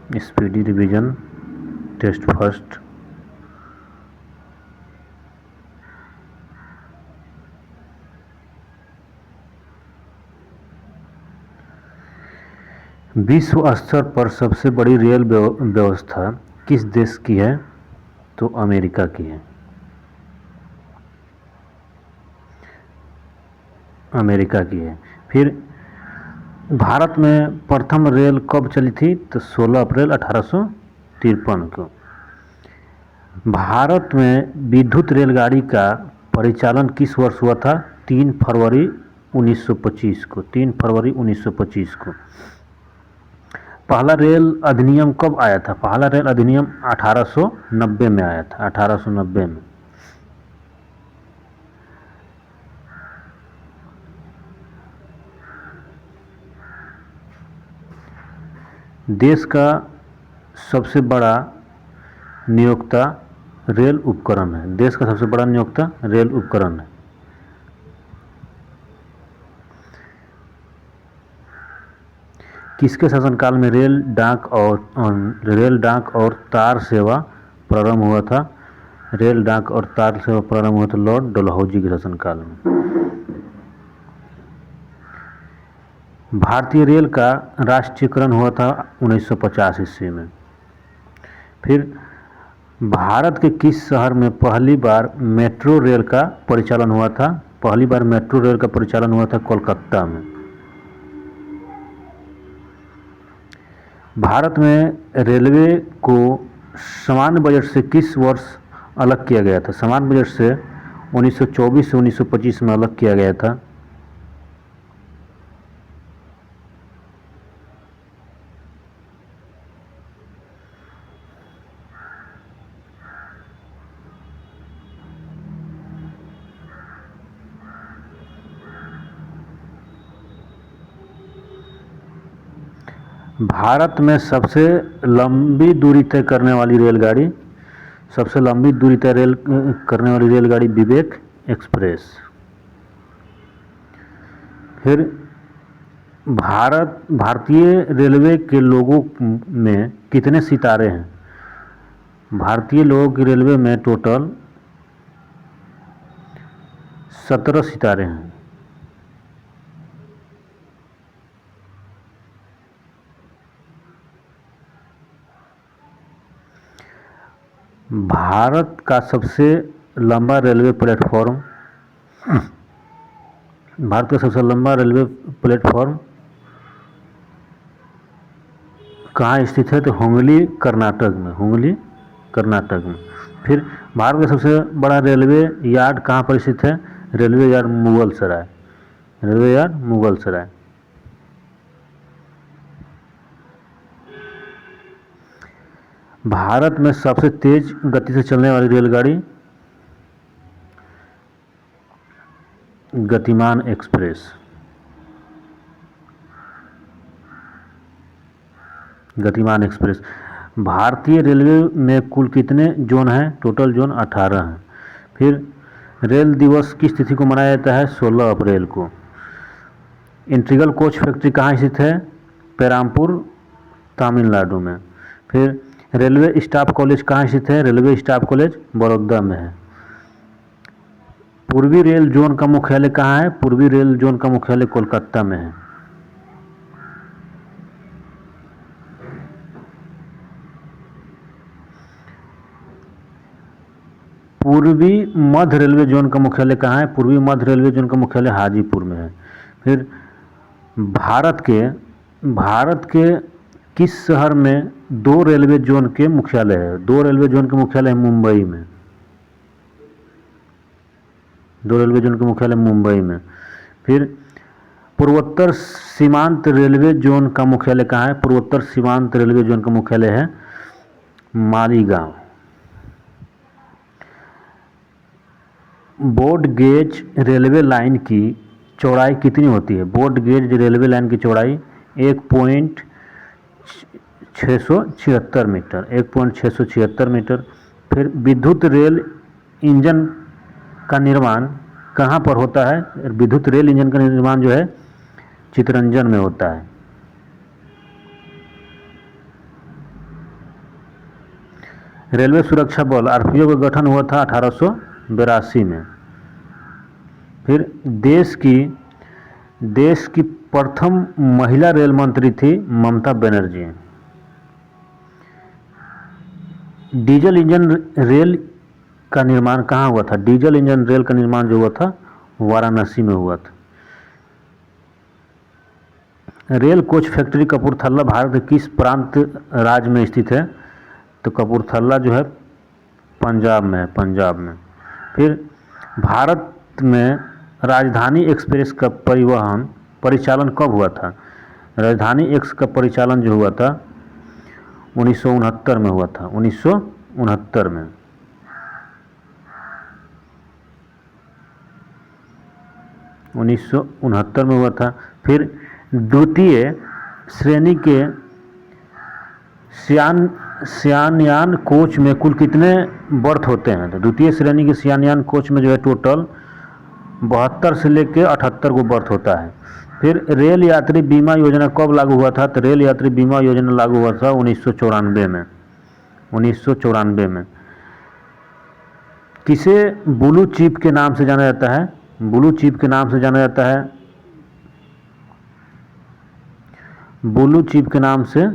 Speedy revision, test first. विश्व स्तर पर सबसे बड़ी रेल व्यवस्था किस देश की है? तो अमेरिका की है। अमेरिका की है। फिर भारत में प्रथम रेल कब चली थी? तो 16 अप्रैल 1853 को। भारत में विद्युत रेलगाड़ी का परिचालन किस वर्ष हुआ था? 3 फरवरी 1925 को। 3 फरवरी 1925 को। पहला रेल अधिनियम कब आया था? पहला रेल अधिनियम 1890 में आया था। 1890 में। देश का सबसे बड़ा नियोक्ता रेल उपकरण है। देश का सबसे बड़ा नियोक्ता रेल उपकरण है। किसके शासनकाल में रेल डाक और तार सेवा प्रारंभ हुआ था? रेल डाक और तार सेवा प्रारंभ हुआ था लॉर्ड डलहौजी के शासनकाल में। भारतीय रेल का राष्ट्रीयकरण हुआ था 1950 ईस्वी में। फिर भारत के किस शहर में पहली बार मेट्रो रेल का परिचालन हुआ था? पहली बार मेट्रो रेल का परिचालन हुआ था कोलकाता में। भारत में रेलवे को सामान्य बजट से किस वर्ष अलग किया गया था? सामान्य बजट से 1924 से 1925 में अलग किया गया था। भारत में सबसे लंबी दूरी तय करने वाली रेलगाड़ी, सबसे लंबी दूरी तय करने वाली रेलगाड़ी विवेक एक्सप्रेस। फिर भारतीय रेलवे के लोगों में कितने सितारे हैं? भारतीय लोगों की रेलवे में टोटल 17 सितारे हैं। भारत का सबसे लंबा रेलवे प्लेटफॉर्म, भारत का सबसे लंबा रेलवे प्लेटफॉर्म कहाँ स्थित है? तो हुगली कर्नाटक में। हुगली कर्नाटक में। फिर भारत का सबसे बड़ा रेलवे यार्ड कहाँ पर स्थित है? रेलवे यार्ड मुगल सराय। रेलवे यार्ड मुगल सराय। भारत में सबसे तेज गति से चलने वाली रेलगाड़ी गतिमान एक्सप्रेस। गतिमान एक्सप्रेस। भारतीय रेलवे में कुल कितने जोन हैं? टोटल जोन 18 हैं। फिर रेल दिवस किस तिथि को मनाया जाता है? 16 अप्रैल को। इंटीग्रल कोच फैक्ट्री कहाँ स्थित है? पेरामपुर तमिलनाडु में। फिर रेलवे स्टाफ कॉलेज कहाँ स्थित है? रेलवे स्टाफ कॉलेज बड़ौदा में है। पूर्वी रेल जोन का मुख्यालय कहाँ है? पूर्वी रेल जोन का मुख्यालय कोलकाता में है। पूर्वी मध्य रेलवे जोन का मुख्यालय कहाँ है? पूर्वी मध्य रेलवे जोन का मुख्यालय हाजीपुर में है। फिर भारत के किस शहर में 2 रेलवे जोन के मुख्यालय है? 2 रेलवे जोन के मुख्यालय है मुंबई में। 2 रेलवे जोन के मुख्यालय मुंबई में। फिर पूर्वोत्तर सीमांत रेलवे जोन का मुख्यालय कहाँ है? पूर्वोत्तर सीमांत रेलवे जोन का मुख्यालय है Maligaon. Broad gauge railway line की चौड़ाई कितनी होती है? ब्रॉड गेज रेलवे लाइन की चौड़ाई 1.676 मीटर। 1.676 मीटर। फिर विद्युत रेल इंजन का निर्माण कहाँ पर होता है? विद्युत रेल इंजन का निर्माण जो है चितरंजन में होता है। रेलवे सुरक्षा बल आरपीएफ का गठन हुआ था 1882 में। फिर देश की प्रथम महिला रेल मंत्री थी Mamata Banerjee. Diesel engine rail का निर्माण कहाँ हुआ था? डीजल इंजन रेल का निर्माण जो हुआ था वाराणसी में हुआ था। Rail coach factory Kapurthala Bharat के किस प्रांत राज्य में स्थित है? तो कपूरथला जो है पंजाब में है, पंजाब में। फिर भारत में राजधानी एक्सप्रेस का परिचालन कब हुआ था? राजधानी एक्स का परिचालन जो हुआ था 1969 में हुआ था, 1969 में। में हुआ था। फिर द्वितीय श्रेणी के शयनयान कोच में कुल कितने बर्थ होते हैं? तो द्वितीय श्रेणी के शयनयान कोच में जो है टोटल 72 से लेकर 78 को बर्थ होता है। फिर रेल यात्री बीमा योजना कब लागू हुआ था? तो रेल यात्री बीमा योजना लागू हुआ था 1994 में, 1994 में। किसे ब्लू चिप के नाम से जाना जाता है? ब्लू चिप के नाम से जाना जाता है, ब्लू चिप के नाम से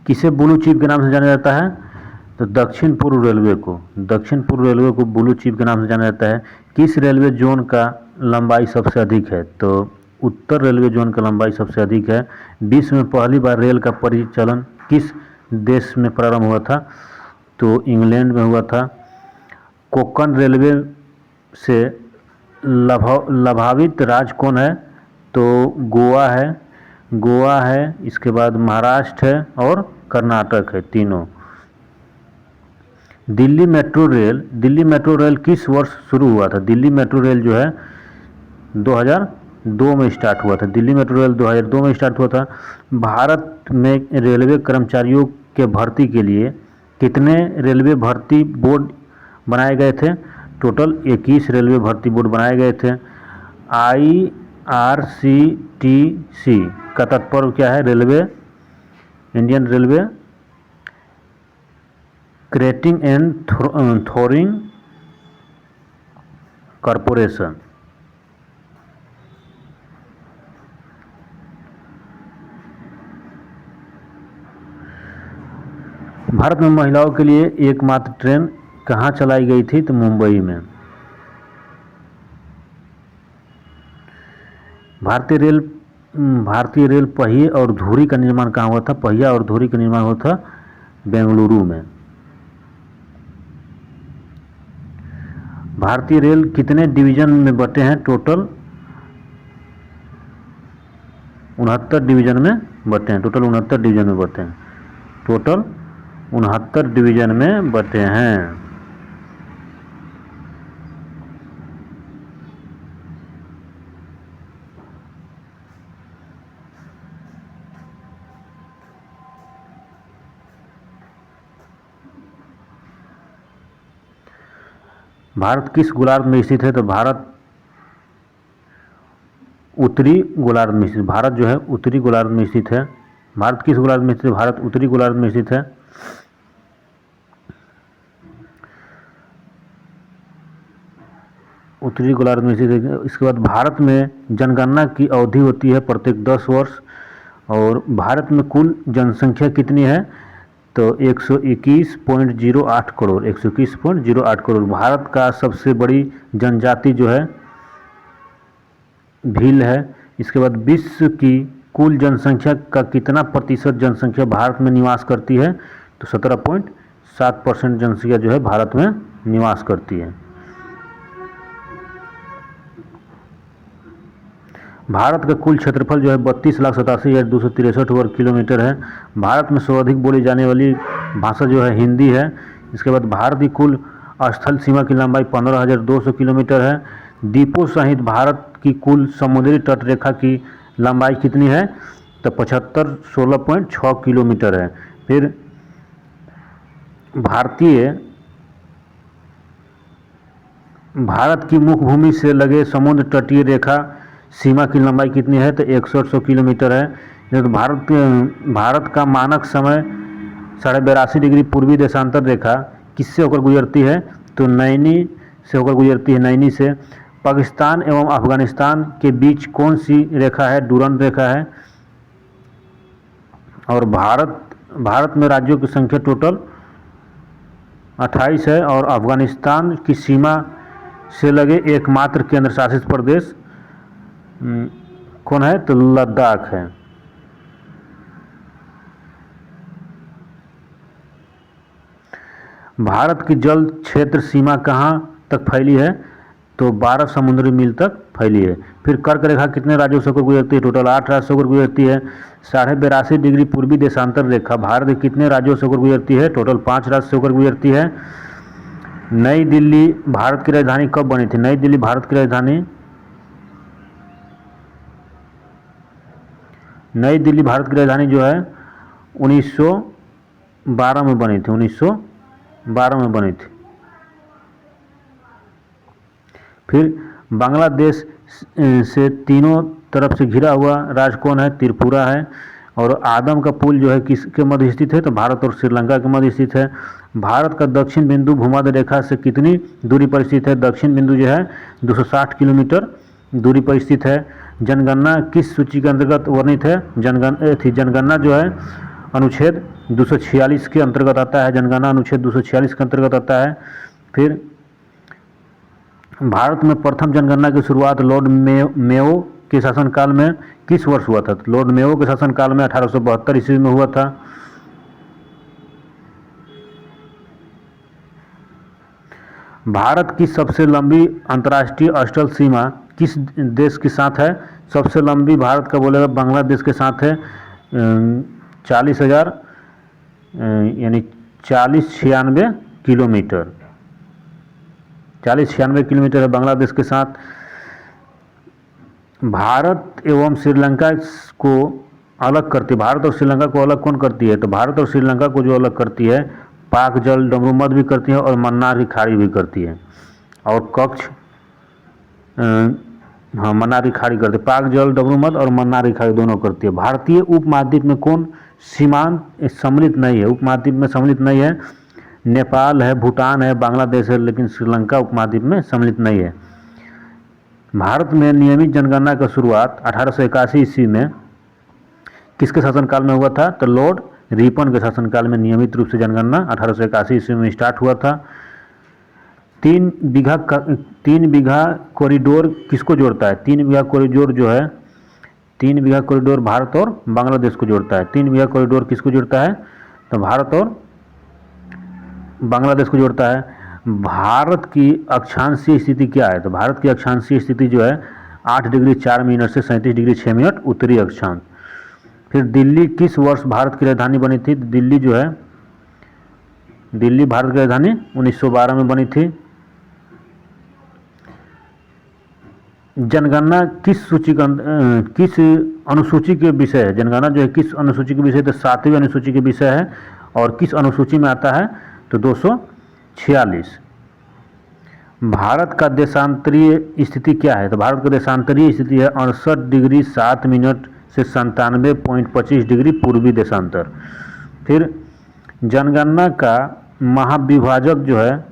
किसे ब्लू चिप के नाम से जाना जाता है? तो दक्षिण पूर्व रेलवे को ब्लू चिप के नाम से जाना जाता है। किस रेलवे जोन का लंबाई सबसे अधिक है? तो उत्तर रेलवे जोन का लंबाई सबसे अधिक है। विश्व में पहली बार रेल का परिचालन किस देश में प्रारंभ हुआ था? तो इंग्लैंड में हुआ था। कोंकण रेलवे से लाभान्वित राज्य कौन है? तो गोवा है, इसके बाद महाराष्ट्र है और कर्नाटक है, तीनों। दिल्ली मेट्रो रेल किस वर्ष शुरू हुआ था? दिल्ली मेट्रो रेल जो है 2002 में स्टार्ट हुआ था। दिल्ली मेट्रो रेल 2002 में स्टार्ट हुआ था। भारत में रेलवे कर्मचारियों के भर्ती के लिए कितने रेलवे भर्ती बोर्ड बनाए गए थे? टोटल 21 रेलवे भर्ती बोर्ड बनाए गए थे। IRCTC का तात्पर्य क्या है? Indian railway catering and touring corporation. Bharat में महिलाओं के लिए एकमात्र ट्रेन कहाँ चलाई गई थी? तो मुंबई में। भारतीय रेल पहिए और धुरी का निर्माण कहाँ हुआ था? पहिया और धुरी का निर्माण हुआ था बेंगलुरु में। भारतीय रेल कितने डिवीजन में बटे हैं? टोटल 69 डिवीजन में बटे हैं। टोटल 69 डिवीजन में बटे हैं। भारत किस गोलार्ध में स्थित है? तो भारत उत्तरी गोलार्ध में स्थित। भारत जो है उत्तरी गोलार्ध में स्थित है। भारत किस गोलार्ध में स्थित है? भारत उत्तरी गोलार्ध में स्थित है। उत्तरी गोलार्ध में स्थित है। इसके बाद भारत में जनगणना की अवधि होती है प्रत्येक 10 वर्ष। और भारत में कुल जनसंख्या कितनी है? तो 121.08 करोड़, 121.08 करोड़। भारत का सबसे बड़ी जनजाति जो है भील है। इसके बाद विश्व की कुल जनसंख्या का कितना प्रतिशत जनसंख्या भारत में निवास करती है? तो 17.7% जनसंख्या जो है भारत में निवास करती है। भारत का कुल क्षेत्रफल जो है 32,87,263 वर्ग किलोमीटर है। भारत में सर्वाधिक बोली जाने वाली भाषा जो है हिंदी है। इसके बाद भारत की कुल स्थल सीमा की लंबाई 15,200 किलोमीटर है। द्वीपों सहित भारत की कुल समुद्री तट रेखा की लंबाई कितनी है? तो 16.6 किलोमीटर है। फिर भारत की मुख्य भूमि से लगे समुद्र तटीय रेखा सीमा की लंबाई कितनी है? तो 168 किलोमीटर है। तो भारत का मानक समय 82.5 डिग्री पूर्वी देशांतर रेखा किससे होकर गुजरती है? तो नैनी से होकर गुजरती है, नैनी से। पाकिस्तान एवं अफगानिस्तान के बीच कौन सी रेखा है? डूरन रेखा है। और भारत में राज्यों की संख्या टोटल 28 है। और अफगानिस्तान की सीमा से लगे एकमात्र केंद्र शासित प्रदेश कौन है? तो लद्दाख है। भारत की जल क्षेत्र सीमा कहाँ तक फैली है? तो 12 समुद्री मील तक फैली है। फिर कर्क रेखा कितने राज्यों से होकर गुजरती है? टोटल 8 राज्यों से होकर गुजरती है। 82.5 डिग्री पूर्वी देशांतर रेखा भारत के कितने राज्यों से होकर गुजरती है? टोटल 5 राज्य से होकर गुजरती है। नई दिल्ली भारत की राजधानी कब बनी थी? नई दिल्ली भारत की राजधानी जो है 1912 में बनी थी। 1912 में बनी थी। फिर बांग्लादेश से तीनों तरफ से घिरा हुआ राज्य कौन है? त्रिपुरा है। और आदम का पुल जो है किसके मध्य स्थित है? तो भारत और श्रीलंका के मध्य स्थित है। भारत का दक्षिण बिंदु भूमध्य रेखा से कितनी दूरी पर स्थित है? दक्षिण बिंदु जो है 260 किलोमीटर दूरी पर स्थित है। जनगणना किस सूची के अंतर्गत वर्णित है? जनगणना जो है अनुच्छेद 246 के अंतर्गत आता है। जनगणना अनुच्छेद 246 के अंतर्गत आता है। फिर भारत में प्रथम जनगणना की शुरुआत लॉर्ड मेयो के शासनकाल में किस वर्ष हुआ था? लॉर्ड मेयो के शासनकाल में 1872 ईस्वी में हुआ था। भारत की सबसे लंबी अंतर्राष्ट्रीय स्थल सीमा किस देश के साथ है? सबसे लंबी भारत का बोलेगा बांग्लादेश के साथ है। 40,000 यानी 4096 किलोमीटर 4096 किलोमीटर है बांग्लादेश के साथ। भारत एवं श्रीलंका को अलग करती है, भारत और श्रीलंका को अलग कौन करती है? तो भारत और श्रीलंका को जो अलग करती है पाक जल डमरूमध्य भी करती है और मन्नार की खाड़ी भी करती है। और कक्ष मन्नार की खाड़ी करती है। पाक जल डमरूमध्य और मन्नार की खाड़ी दोनों करती है। भारतीय उपमहाद्वीप में कौन सीमांत सम्मिलित नहीं है? उपमहाद्वीप में सम्मिलित नहीं है। नेपाल है, भूटान है, बांग्लादेश है, लेकिन श्रीलंका उपमहाद्वीप में सम्मिलित नहीं है। भारत में नियमित जनगणना का शुरुआत 1881 ईस्वी में किसके शासनकाल में हुआ था? तो लॉर्ड रिपन के शासनकाल में नियमित रूप से जनगणना 1881 ईस्वी में स्टार्ट हुआ था। 3 बीघा कॉरिडोर किसको जोड़ता है? 3 बीघा कॉरिडोर जो है 3 बीघा कॉरिडोर भारत और बांग्लादेश को जोड़ता है। 3 बीघा कॉरिडोर किसको जोड़ता है? तो भारत और बांग्लादेश को जोड़ता है। भारत की अक्षांशीय स्थिति क्या है? तो भारत की अक्षांशीय स्थिति जो है 8 डिग्री 4 मिनट से 37 डिग्री 6 मिनट उत्तरी अक्षांश। फिर दिल्ली किस वर्ष भारत की राजधानी बनी थी? दिल्ली जो है दिल्ली भारत की राजधानी 1912 में बनी थी। जनगणना किस अनुसूची के विषय है? जनगणना जो है किस अनुसूची के विषय? तो 7वीं अनुसूची के विषय है। और किस अनुसूची में आता है? तो 246। भारत का देशांतरीय स्थिति क्या है? तो भारत का देशांतरीय स्थिति है 68 डिग्री 7 मिनट से 97.25 डिग्री पूर्वी देशांतर। फिर जनगणना का महाविभाजक जो है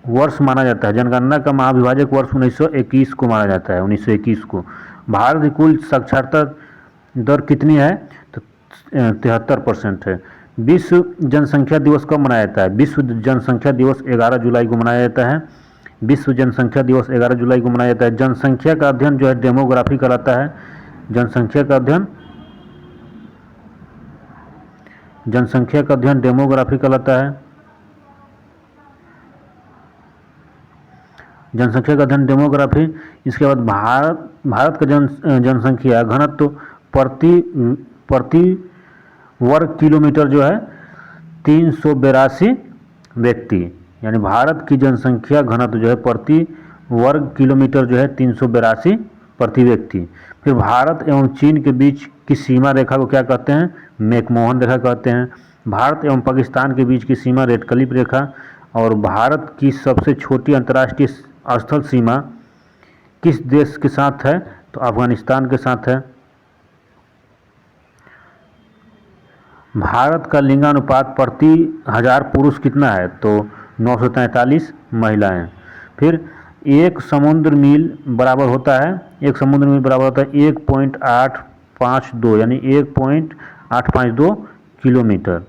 वर्ष माना जाता है। जनगणना का महाविभाजक वर्ष 1921 को माना जाता है। 1921 को। भारत की कुल साक्षरता दर कितनी है? तो 73% है। विश्व जनसंख्या दिवस कब मनाया जाता है? विश्व जनसंख्या दिवस 11 जुलाई को मनाया जाता है। विश्व जनसंख्या दिवस 11 जुलाई को मनाया जाता है। जनसंख्या का अध्ययन जो है डेमोग्राफी कहलाता है। जनसंख्या का अध्ययन डेमोग्राफी कहलाता है। जनसंख्या का अध्ययन डेमोग्राफी। इसके बाद भारत का जनसंख्या घनत्व प्रति वर्ग किलोमीटर जो है 382 व्यक्ति यानी भारत की जनसंख्या घनत्व जो है प्रति वर्ग किलोमीटर जो है 382 प्रति व्यक्ति। फिर भारत एवं चीन के बीच की सीमा रेखा को क्या कहते हैं? मैकमोहन रेखा कहते हैं। भारत एवं पाकिस्तान के बीच की सीमा रेड क्लिफ रेखा। और भारत की सबसे छोटी अंतर्राष्ट्रीय स्थल सीमा किस देश के साथ है? तो अफगानिस्तान के साथ है। भारत का लिंगानुपात प्रति 1000 पुरुष कितना है? तो 943 महिलाएं। फिर एक समुद्र मील बराबर होता है 1.852 यानी 1.852 किलोमीटर।